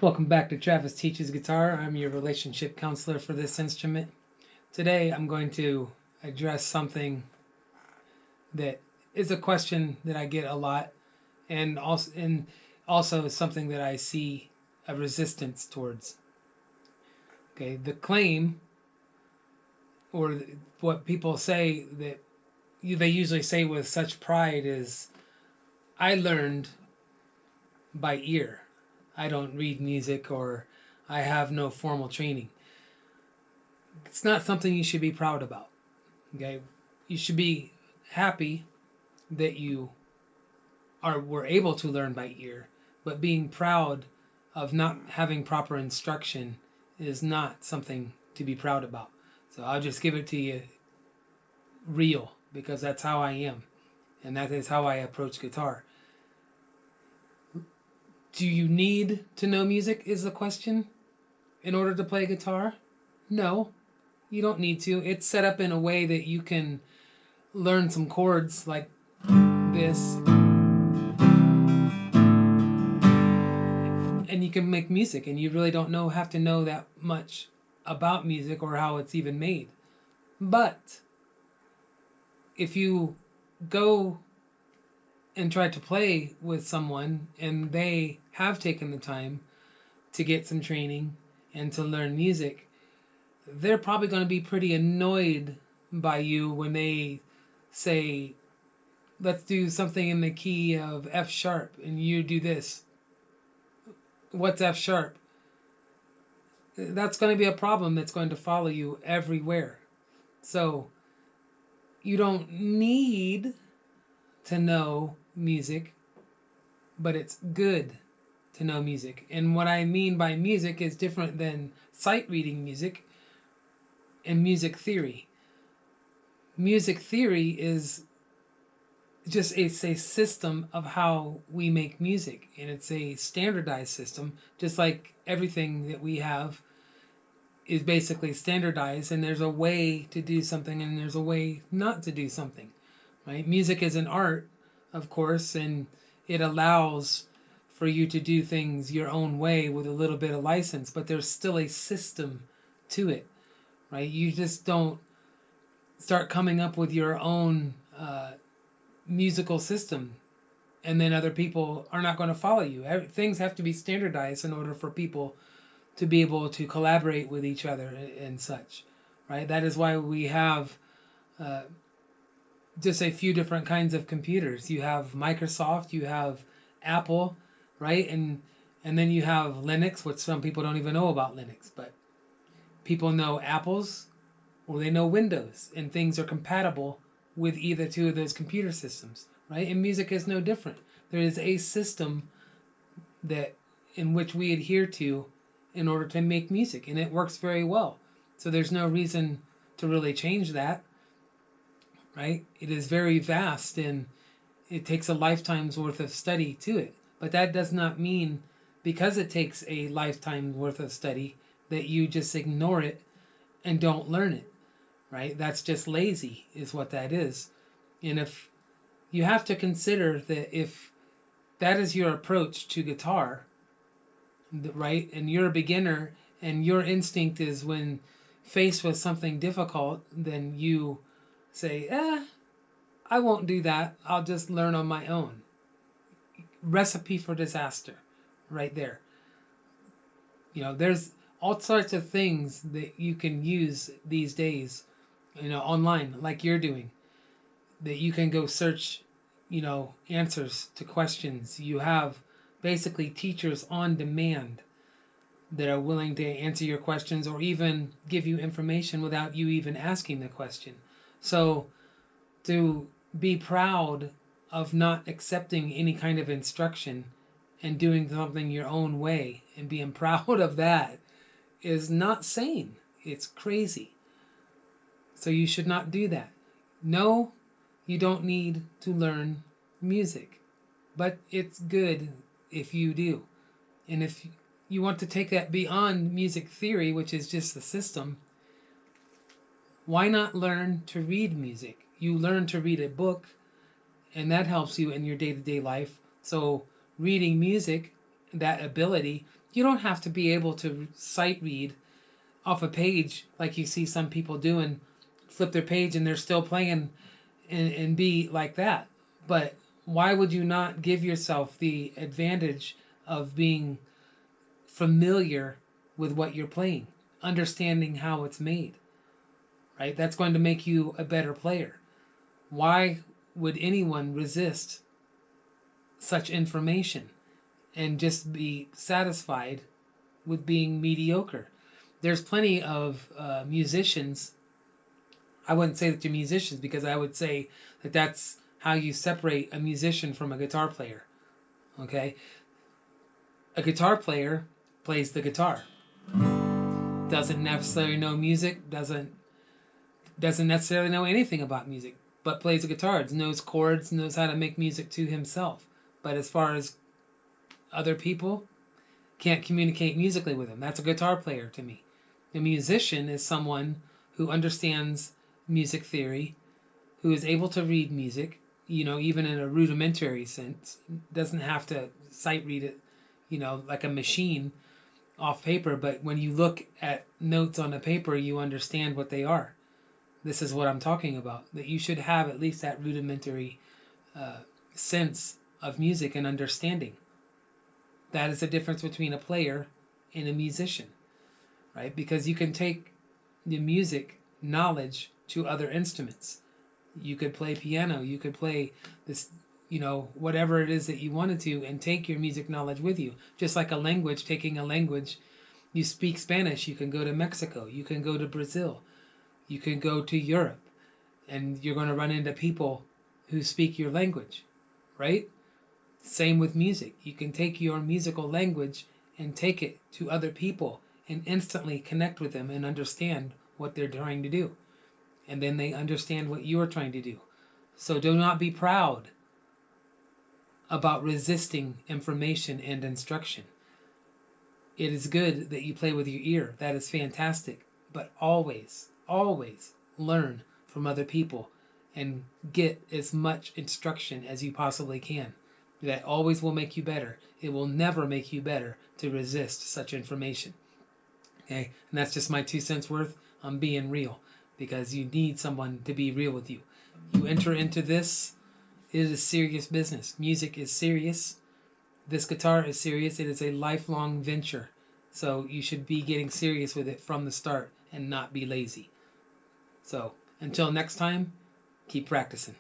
Welcome back to Travis Teaches Guitar. I'm your relationship counselor for this instrument. Today I'm going to address something that is a question that I get a lot, and also something that I see a resistance towards. Okay, the claim, or what people say that they usually say with such pride, is I learned by ear. I don't read music, or I have no formal training. It's not something you should be proud about. Okay, you should be happy that you were able to learn by ear, but being proud of not having proper instruction is not something to be proud about. So I'll just give it to you real, because that's how I am, and that is how I approach guitar. Do you need to know music, is the question, in order to play guitar? No, you don't need to. It's set up in a way that you can learn some chords like this, and you can make music, and you really don't have to know that much about music or how it's even made. But if you go and try to play with someone and they have taken the time to get some training and to learn music, they're probably going to be pretty annoyed by you when they say, let's do something in the key of F sharp, and you do this. What's F sharp? That's going to be a problem that's going to follow you everywhere. So you don't need to know music, but it's good to know music. And what I mean by music is different than sight reading music and music theory. Music theory is just it's a system of how we make music, and it's a standardized system, just like everything that we have is basically standardized, and there's a way to do something and there's a way not to do something, right? Music is an art, of course, and it allows for you to do things your own way with a little bit of license, but there's still a system to it, right? You just don't start coming up with your own musical system, and then other people are not going to follow you. Things have to be standardized in order for people to be able to collaborate with each other and such, right? That is why we have just a few different kinds of computers. You have Microsoft, you have Apple, right? And then you have Linux, which some people don't even know about Linux, but people know Apple's or they know Windows, and things are compatible with either two of those computer systems, right? And music is no different. There is a system that in which we adhere to in order to make music, and it works very well. So there's no reason to really change that, right? It is very vast, and it takes a lifetime's worth of study to it. But that does not mean, because it takes a lifetime worth of study, that you just ignore it and don't learn it, right? That's just lazy, is what that is. And if you have to consider that, if that is your approach to guitar, right, and you're a beginner, and your instinct is, when faced with something difficult, then you say, I won't do that, I'll just learn on my own. Recipe for disaster right there. There's all sorts of things that you can use these days, online, like you're doing, that you can go search, answers to questions. You have basically teachers on demand that are willing to answer your questions, or even give you information without you even asking the question. So to be proud of not accepting any kind of instruction and doing something your own way and being proud of that is not sane. It's crazy. So you should not do that. No, you don't need to learn music, but it's good if you do. And if you want to take that beyond music theory, which is just the system, why not learn to read music? You learn to read a book, and that helps you in your day-to-day life. So reading music, that ability, You don't have to be able to sight read off a page like you see some people doing, flip their page and they're still playing and be like that. But why would you not give yourself the advantage of being familiar with what you're playing, understanding how it's made, right? That's going to make you a better player. Why would anyone resist such information and just be satisfied with being mediocre? There's plenty of musicians. I wouldn't say that you're musicians, because I would say that that's how you separate a musician from a guitar player. Okay? A guitar player plays the guitar. Doesn't necessarily know music, doesn't necessarily know anything about music, but plays the guitar, knows chords, knows how to make music to himself. But as far as other people, can't communicate musically with him. That's a guitar player to me. A musician is someone who understands music theory, who is able to read music, even in a rudimentary sense, doesn't have to sight read it, like a machine off paper, but when you look at notes on a paper, you understand what they are. This is what I'm talking about, that you should have at least that rudimentary sense of music and understanding. That is the difference between a player and a musician, right? Because you can take the music knowledge to other instruments. You could play piano, you could play this, whatever it is that you wanted to, and take your music knowledge with you. Just like a language, taking a language, you speak Spanish, you can go to Mexico, you can go to Brazil, you can go to Europe, and you're going to run into people who speak your language, right? Same with music. You can take your musical language and take it to other people and instantly connect with them and understand what they're trying to do. And then they understand what you're trying to do. So do not be proud about resisting information and instruction. It is good that you play with your ear. That is fantastic. But always, always learn from other people and get as much instruction as you possibly can. That always will make you better. It will never make you better to resist such information. Okay? And that's just my 2 cents worth. I'm being real, because you need someone to be real with you. You enter into this, it is serious business. Music is serious. This guitar is serious. It is a lifelong venture. So you should be getting serious with it from the start and not be lazy. So until next time, keep practicing.